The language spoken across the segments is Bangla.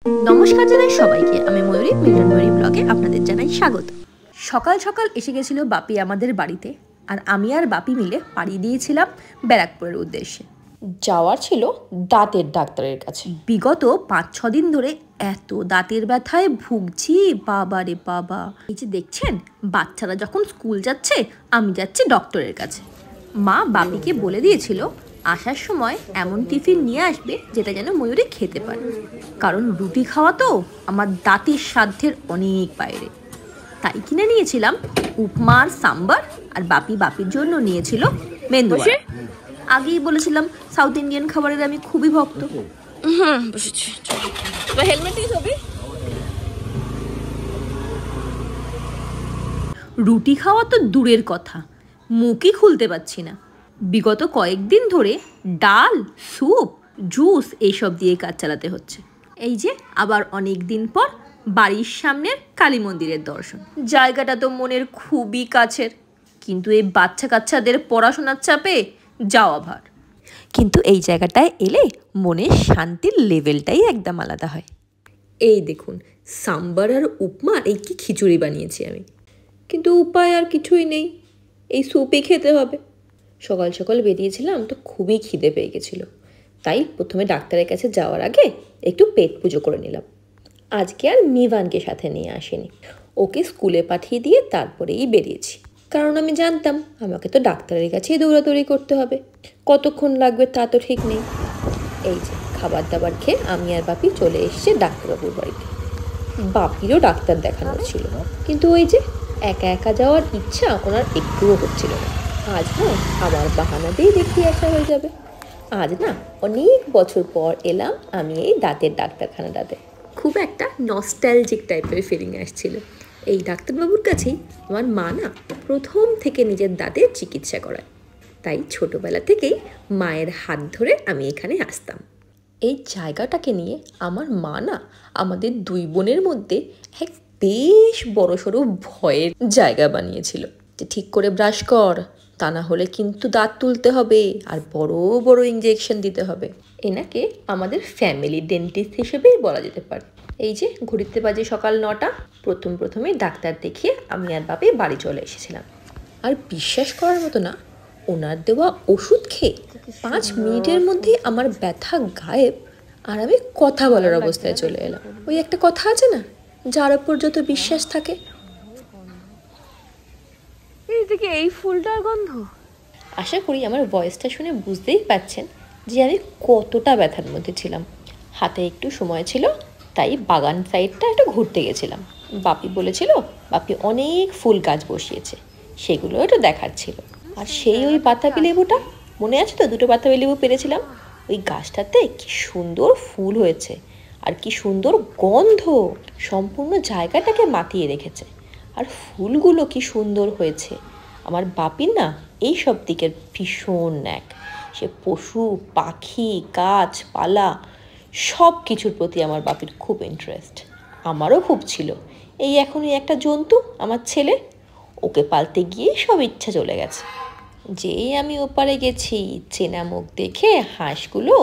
নমস্কার জানাই সবাইকে। আমি ময়ূরী, মিল্টন ময়ূরী ব্লগে আপনাদের জানাই স্বাগত। সকাল সকাল এসে গেছিল বাপি আমাদের বাড়িতে, আর আমি আর বাপি মিলে পাড়ি দিয়েছিলাম ব্যারাকপুরের উদ্দেশ্যে। যাওয়ার ছিল দাঁতের ডাক্তারের কাছে। বিগত 5-6 দিন ধরে এত দাঁতের ব্যথায় ভুগছি, বাবা রে বাবা। এই যে দেখছেন, বাচ্চারা যখন স্কুল যাচ্ছে, আমি যাচ্ছি ডক্টরের কাছে। মা বাপিকে বলে দিয়েছিল আসার সময় এমন টিফিন নিয়ে আসবে যেটা যেন ময়ূরী খেতে পারে, কারণ রুটি খাওয়া তো আমার দাঁতের সাধ্যের অনেক বাইরে। তাই কিনে নিয়েছিলাম উপমা আর সাম্বার, আর বাপির জন্য নিয়েছিল মেন্দু বড়া। আগেই বলেছিলাম সাউথ ইন্ডিয়ান খাবারের আমি খুবই ভক্ত। রুটি খাওয়া তো দূরের কথা, মুখই খুলতে পারছি না। বিগত কয়েকদিন ধরে ডাল, স্যুপ, জুস এইসব দিয়ে কাজ চালাতে হচ্ছে। এই যে আবার অনেক দিন পর বাড়ির সামনের কালী মন্দিরের দর্শন। জায়গাটা তো মনের খুবই কাছের, কিন্তু এই বাচ্চা কাচ্চাদের পড়াশোনার চাপে যাওয়া ভার। কিন্তু এই জায়গাটায় এলে মনের শান্তির লেভেলটাই একদম আলাদা হয়। এই দেখুন, সাম্বার আর উপমা এই কি খিচুড়ি বানিয়েছি আমি, কিন্তু উপায় আর কিছুই নেই, এই স্যুপই খেতে হবে। সকাল সকাল বেরিয়েছিলাম তো খুবই খিদে পেয়ে গেছিলো, তাই প্রথমে ডাক্তারের কাছে যাওয়ার আগে একটু পেট পুজো করে নিলাম। আজকে আর মিভানকে সাথে নিয়ে আসিনি, ওকে স্কুলে পাঠিয়ে দিয়ে তারপরেই বেরিয়েছি, কারণ আমি জানতাম আমাকে তো ডাক্তারের কাছেই দৌড়াদৌড়ি করতে হবে, কতক্ষণ লাগবে তা তো ঠিক নেই। এই যে খাবার দাবার খেয়ে আমি আর বাপি চলে এসেছে ডাক্তারবাবুর বাড়িতে। বাপিরও ডাক্তার দেখানোর ছিল, কিন্তু ওই যে একা একা যাওয়ার ইচ্ছা ওনার একটুও হচ্ছিল না। আজ না আমার বাহানা দিয়েই দেখিয়ে আসা হয়ে যাবে। আজ না অনেক বছর পর এলাম আমি এই দাঁতের ডাক্তারখানাটাতে। খুব একটা নস্টালজিক টাইপের ফিলিং আসছিল। এই ডাক্তারবাবুর কাছেই আমার মা না প্রথম থেকে নিজের দাঁতের চিকিৎসা করায়, তাই ছোটবেলা থেকেই মায়ের হাত ধরে আমি এখানে আসতাম। এই জায়গাটাকে নিয়ে আমার মা না আমাদের দুই বোনের মধ্যে এক বেশ বড়সড় ভয়ের জায়গা বানিয়েছিল, যে ঠিক করে ব্রাশ কর, তা না হলে কিন্তু দাঁত তুলতে হবে আর বড় বড় ইঞ্জেকশন দিতে হবে। এনাকে আমাদের ফ্যামিলি ডেন্টিস্ট হিসেবেই বলা যেতে পারে। এই যে ঘড়িতে বাজে সকাল 9টা, প্রথমে ডাক্তার দেখিয়ে আমি আর বাপি বাড়ি চলে এসেছিলাম। আর বিশ্বাস করার মতো না, ওনার দেওয়া ওষুধ খেয়ে 5 মিনিটের মধ্যে আমার ব্যথা গায়েব, আর আমি কথা বলার অবস্থায় চলে এলাম। ওই একটা কথা আছে না, যার উপর যত বিশ্বাস থাকে। এই ফুলটার গন্ধ। আশা করি আমার ভয়েসটা শুনে বুঝতেই পারছেন যে আমি কতটা ব্যথার মধ্যে ছিলাম। হাতে একটু সময় ছিল, তাই বাগান সাইডটা একটু ঘুরতে গেছিলাম। বাপি বলেছিল বাপি অনেক ফুল গাছ বসিয়েছে, সেগুলো একটু দেখার ছিল। আর সেই ওই বাতাবি লেবুটা মনে আছে তো, 2টো বাতাবি লেবু পেরেছিলাম। ওই গাছটাতে কি সুন্দর ফুল হয়েছে, আর কি সুন্দর গন্ধ, সম্পূর্ণ জায়গাটাকে মাতিয়ে রেখেছে। আর ফুলগুলো কি সুন্দর হয়েছে। আমার বাপির না এই সব দিকের ভীষণ ন্যাক। সে পশু পাখি গাছপালা সব কিছুর প্রতি আমার বাপির খুব ইন্টারেস্ট, আমারও খুব ছিল। এই এখনই একটা জন্তু আমার ছেলে, ওকে পালতে গিয়ে সব ইচ্ছা চলে গেছে। যেই আমি ওপারে গেছি, চেনা মুখ দেখে হাঁসগুলো,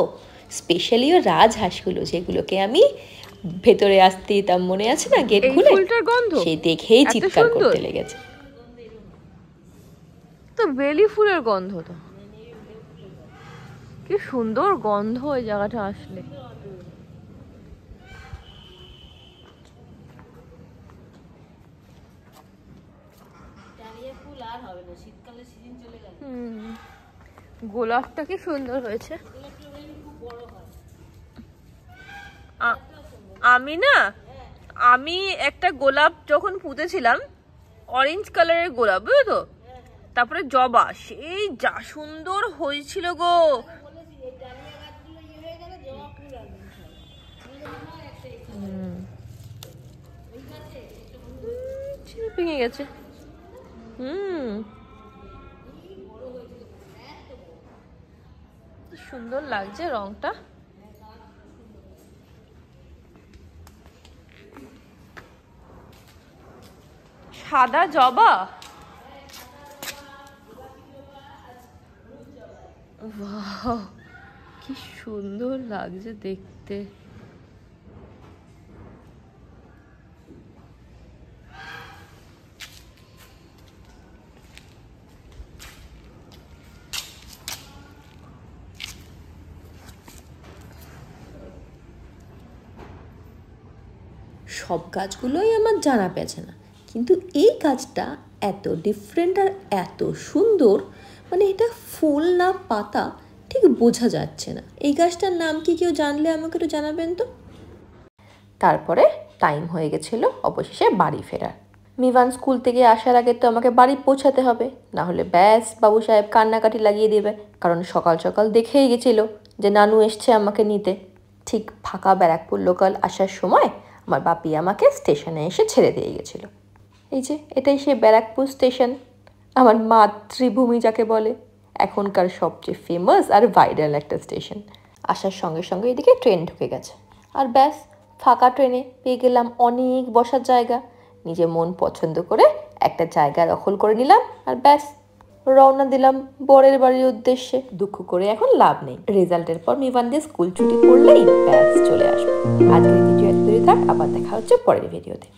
স্পেশালি ও রাজহাঁসগুলো, যেগুলোকে আমি ভেতরে আসতে দিতাম, মনে আছে না, গেট খুলে, সে দেখেই চিৎকার করতে লেগেছে। তো বেলি ফুলের গন্ধ, তো কি সুন্দর গন্ধ ওই জায়গাটা আসলে। গোলাপটা কি সুন্দর হয়েছে। আমি একটা গোলাপ যখন পুঁতেছিলাম, অরেঞ্জ কালারের গোলাপ, বুঝলো তো, তারপরে জবা, সেই যা সুন্দর হয়েছিল গো। ভেঙে গেছে। সুন্দর লাগছে রংটা। সাদা জবা, কি সুন্দর লাগছে দেখতে। সব কাজগুলোই আমার জানা পেছে না, কিন্তু এই কাজটা এত ডিফারেন্ট আর এত সুন্দর, মানে এটা ফুল না পাতা ঠিক বোঝা যাচ্ছে না। এই গাছটার নাম কি কেউ জানলে আমাকে একটু জানাবেন তো। তারপরে টাইম হয়ে গেছিল অবশেষে বাড়ি ফেরার। মিভান স্কুল থেকে আসার আগে তো আমাকে বাড়ি পৌঁছাতে হবে, না হলে ব্যাস বাবু সাহেব কান্নাকাটি লাগিয়ে দেবে। কারণ সকাল সকাল দেখেই গেছিল যে নানু এসছে আমাকে নিতে। ঠিক ফাঁকা ব্যারাকপুর লোকাল আসার সময় আমার বাপি আমাকে স্টেশনে এসে ছেড়ে দিয়ে গেছিল। এই যে এটাই সেই ব্যারাকপুর স্টেশন, আমার মাতৃভূমি যাকে বলে, এখনকার সবচেয়ে ফেমাস আর ভাইরাল একটা স্টেশন। আসার সঙ্গে সঙ্গে এদিকে ট্রেন ঢুকে গেছে, আর ব্যাস ফাঁকা ট্রেনে পেয়ে গেলাম অনেক বসার জায়গা। নিজে মন পছন্দ করে একটা জায়গা দখল করে নিলাম, আর ব্যাস রওনা দিলাম বরের বাড়ির উদ্দেশ্যে। দুঃখ করে এখন লাভ নেই, রেজাল্টের পর মিভান দিয়ে স্কুল ছুটি করলেই ব্যাস চলে আসবো। আজকের ভিডিও এত দূরে থাক, আবার দেখা হচ্ছে পরের ভিডিওতে।